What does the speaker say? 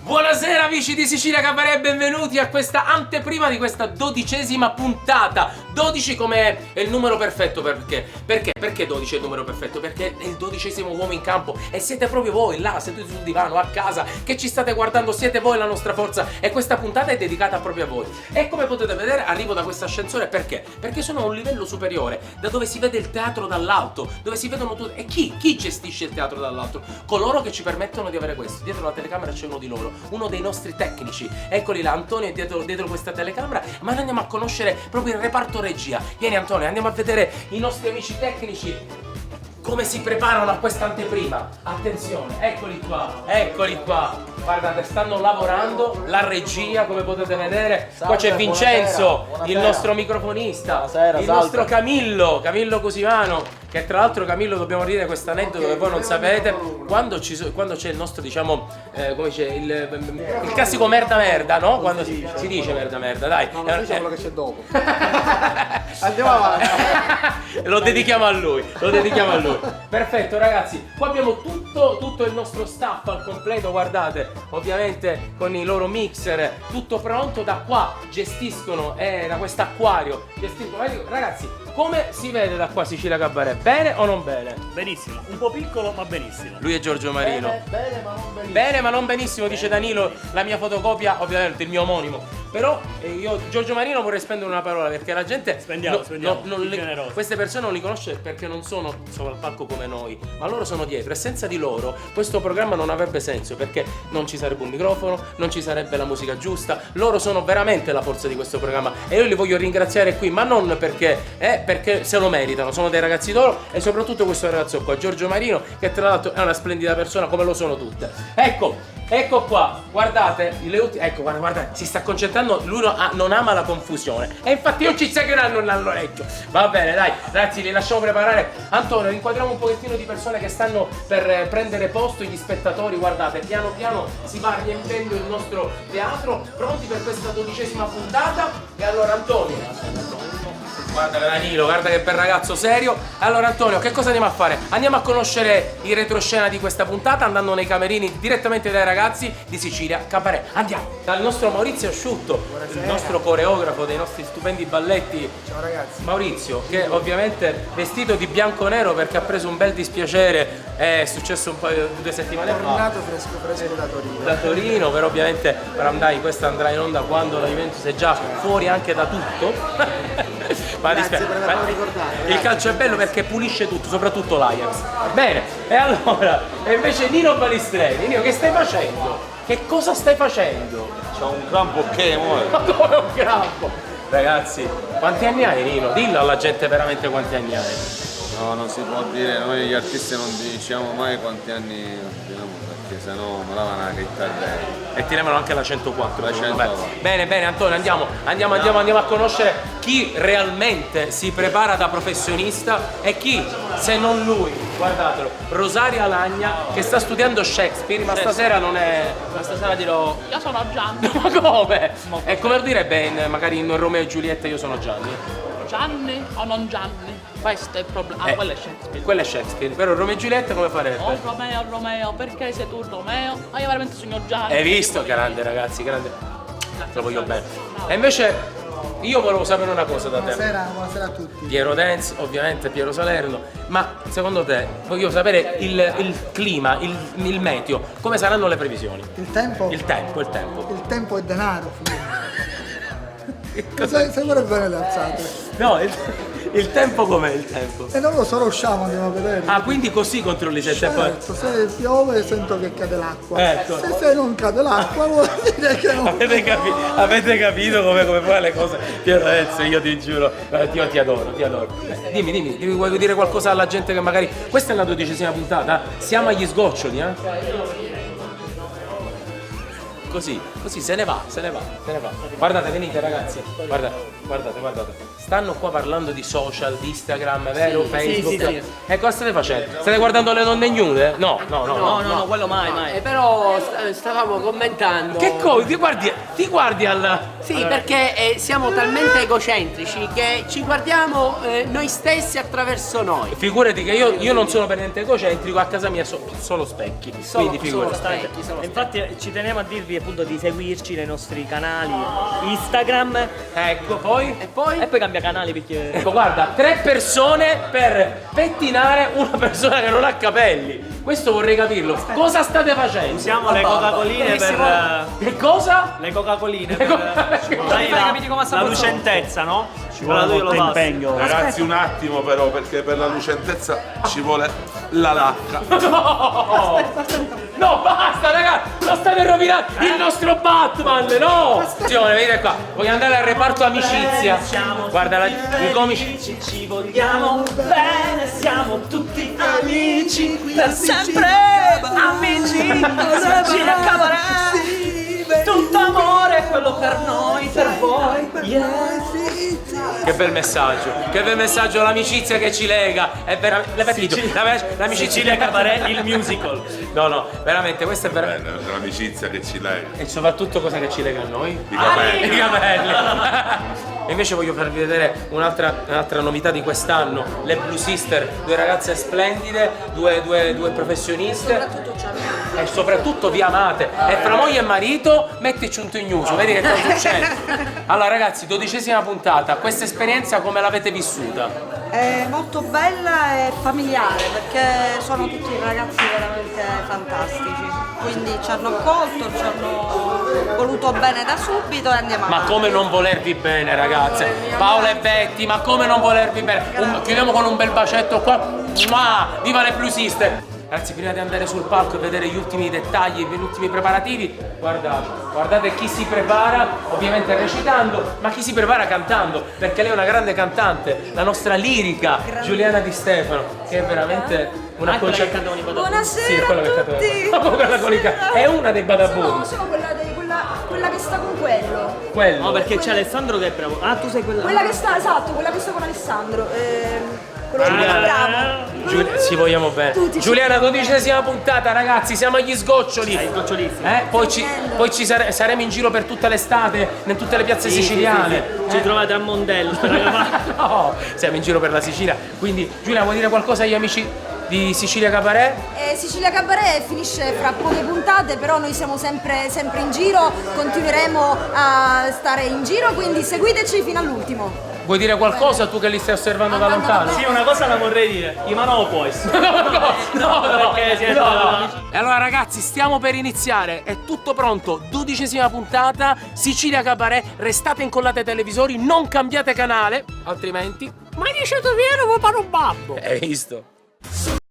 Buonasera amici di Sicilia Cabaret e benvenuti a questa anteprima di questa 12ª puntata. 12 come è il numero perfetto, perché? Perché 12 è il numero perfetto? Perché è il 12° uomo in campo e siete proprio voi là, seduti sul divano, a casa, che ci state guardando, siete voi la nostra forza e questa puntata è dedicata proprio a voi. E come potete vedere arrivo da questo ascensore perché? Perché sono a un livello superiore, da dove si vede il teatro dall'alto, dove si vedono tutti. E chi gestisce il teatro dall'alto? Coloro che ci permettono di avere questo. Dietro la telecamera c'è uno di loro, uno dei nostri tecnici. Eccoli là, Antonio è dietro questa telecamera, ma noi andiamo a conoscere proprio il reparto regia. Vieni Antonio, andiamo a vedere i nostri amici tecnici come si preparano a questa anteprima. Attenzione, eccoli qua. Guardate, stanno lavorando la regia, come potete vedere. Qua c'è Vincenzo, buonasera. Il nostro microfonista, buonasera, il nostro Camillo Cusimano, che tra l'altro Camillo dobbiamo dire questo aneddoto che voi non sapete. Quando c'è il nostro, diciamo, come dice, il classico merda, no? Quando si dice merda, dai. No, non diciamo quello che c'è dopo. Andiamo avanti. Lo dedichiamo a lui. Perfetto ragazzi, qua abbiamo tutto il nostro staff al completo, guardate, ovviamente con i loro mixer, tutto pronto. Da qua gestiscono, da quest'acquario gestiscono. Ragazzi, come si vede da qua Sicilia Cabaret? Bene o non bene? Benissimo, un po' piccolo ma benissimo. Lui è Giorgio Marino. Bene, ma non benissimo. Bene ma non benissimo, dice Danilo, la mia fotocopia, ovviamente il mio omonimo. Però io Giorgio Marino vorrei spendere una parola, perché la gente Spendiamo, queste persone non li conosce perché non sono sopra il palco come noi, ma loro sono dietro, e senza di loro questo programma non avrebbe senso, perché non ci sarebbe un microfono, non ci sarebbe la musica giusta. Loro sono veramente la forza di questo programma e io li voglio ringraziare qui, ma non perché se lo meritano, sono dei ragazzi d'oro, e soprattutto questo ragazzo qua, Giorgio Marino, che tra l'altro è una splendida persona come lo sono tutte. Ecco qua, guardate, guardate, si sta concentrando, lui non ama la confusione e infatti non ci seguiranno all'orecchio. Va bene, dai, ragazzi, li lasciamo preparare. Antonio, inquadriamo un pochettino di persone che stanno per prendere posto, gli spettatori, guardate, piano piano si va riempendo il nostro teatro, pronti per questa 12ª puntata. E allora Antonio, guarda Danilo, guarda che bel ragazzo serio. Allora Antonio, che cosa andiamo a fare? Andiamo a conoscere il retroscena di questa puntata andando nei camerini direttamente dai ragazzi di Sicilia Cabaret. Andiamo dal nostro Maurizio Asciutto. Buonasera. Il nostro coreografo dei nostri stupendi balletti. Ciao ragazzi. Maurizio, che ovviamente vestito di bianco-nero perché ha preso un bel dispiacere, è successo un paio 2 settimane fa. Tornato fresco da Torino. Da Torino, però ovviamente questa andrà in onda quando la Juventus è già fuori anche da tutto. Ma Grazie per averlo ricordato. Il calcio è bello perché pulisce tutto, soprattutto l'Ajax. Bene, e allora, e invece Nino Balistreni, Nino, che stai facendo? Che cosa stai facendo? C'ho un crampo che muore. Ma come un crampo? Ragazzi, quanti anni hai Nino? Dillo alla gente veramente quanti anni hai. No, non si può dire, noi gli artisti non diciamo mai quanti anni abbiamo, perché sennò me la vanno a chitarra. E ti levano anche la 104. La 104. Bene Antonio, andiamo a conoscere chi realmente si prepara da professionista e chi, se non lui, guardatelo, Rosaria Alagna, che sta studiando Shakespeare, ma stasera non è. Ma stasera dirò. Io sono Gianni. Ma come? È come direbbe magari in Romeo e Giulietta io sono Gianni. Gianni o non Gianni? Questo è il problema. Ah, quello è Shakespeare. Quello è Shakespeare, però Romeo e Giulietta come farebbe? Oh Romeo, perché sei tu Romeo? Ma io veramente sogno Gianni. Hai visto? Grande ragazzi, grande. Lo voglio bene. E invece io volevo sapere una cosa da te. Buonasera a tutti. Piero Dance, ovviamente Piero Salerno, ma secondo te voglio sapere il clima, il meteo, come saranno le previsioni? Il tempo? Il tempo. Il tempo è denaro. Sai pure bene le alzate. No, il tempo com'è il tempo? E non lo so, lo usciamo, andiamo a vedere. Ah, quindi così controlli se il tempo è. Certo, se piove sento che cade l'acqua. Ecco. Se non cade l'acqua vuol dire che non. Avete capito come fare le cose? Piero Dance, io ti giuro, io ti adoro. Dimmi, vuoi dire qualcosa alla gente che magari. Questa è la 12ª puntata? Siamo agli sgoccioli, Così se ne va. Guardate, venite ragazzi, guardate. Stanno qua parlando di social, di Instagram, vero? Facebook. Sì. E cosa state facendo? State guardando le donne nude? No, quello mai. Però stavamo commentando. Che cosa? Ti guardi al. Sì, allora, perché siamo talmente egocentrici che ci guardiamo noi stessi attraverso noi. Figurati che io non sono per niente egocentrico, a casa mia solo specchi. Quindi figurati. Solo specchi. Infatti ci tenevo a dirvi appunto di seguirci nei nostri canali Instagram Ecco, poi? E poi? e poi cambia canali perché Ecco, guarda, 3 persone per pettinare una persona che non ha capelli. Questo vorrei capirlo. Cosa state facendo? usiamo le Coca-Coline per Che cosa? le Coca-Coline Le per dai la lucentezza, no? Ora tu glielo passi. Ragazzi, un attimo però, perché per la lucentezza ci vuole la lacca. No! No, basta, ragazzi! Lo state rovinando il nostro Batman, no! Attenzione, venite qua. Voglio andare al reparto amicizia. Guarda, i comici. Ci vogliamo bene, siamo tutti amici, per sempre amici, Sicilia Cabaret, tutto amore, quello per noi, per voi, Che bel messaggio, l'amicizia che ci lega. È veramente. L'amicizia Sicilia Cabaret, il musical. No, veramente, questa è veramente. Bene, l'amicizia che ci lega. E soprattutto cosa che ci lega a noi? I capelli. I capelli. E invece voglio farvi vedere un'altra novità di quest'anno. Le Blue Sister, 2 ragazze splendide, due professioniste. E soprattutto vi amate. E fra moglie e marito mettici un tignuso, vedi che cosa succede. Allora ragazzi, 12ª puntata, questa esperienza come l'avete vissuta? È molto bella e familiare perché sono tutti ragazzi veramente fantastici, quindi ci hanno accolto, ci hanno voluto bene da subito e andiamo Ma avanti. come non volervi bene ragazze? Paola e Betty, ma come non volervi bene? Chiudiamo con un bel bacetto qua. Mua! Viva le Blue Sister! Ragazzi, prima di andare sul palco e vedere gli ultimi dettagli, gli ultimi preparativi, guardate chi si prepara, ovviamente recitando, ma chi si prepara cantando, perché lei è una grande cantante, la nostra lirica, Giuliana Di Stefano, che è veramente una concetta. Buonasera Sì, quella che a canta- tutti! Ma quella con i ca- è una dei Badabun. Sono quella che sta con quello. Quello. No, perché c'è Alessandro che è bravo. Ah, tu sei quella. Quella che sta, esatto, quella che sta con Alessandro. Quello che è bravo. Ci vogliamo bene. Tutti ci Giuliana, 12ª puntata, ragazzi, siamo agli sgoccioli. Sgocciolissimo. Poi ci saremo in giro per tutta l'estate, in tutte le piazze siciliane. Ci trovate a Mondello. No, siamo in giro per la Sicilia. Quindi, Giulia, vuoi dire qualcosa agli amici di Sicilia Cabaret? Sicilia Cabaret finisce fra poche puntate, però noi siamo sempre in giro, continueremo a stare in giro, quindi seguiteci fino all'ultimo. Vuoi dire qualcosa tu che li stai osservando da lontano? Sì, una cosa la vorrei dire. I Manopois. No, perché siete amici. E allora ragazzi, stiamo per iniziare, è tutto pronto, 12ª puntata, Sicilia Cabaret, restate incollate ai televisori, non cambiate canale, altrimenti... Ma dice tu vieni, vuoi fare un babbo? Hai visto?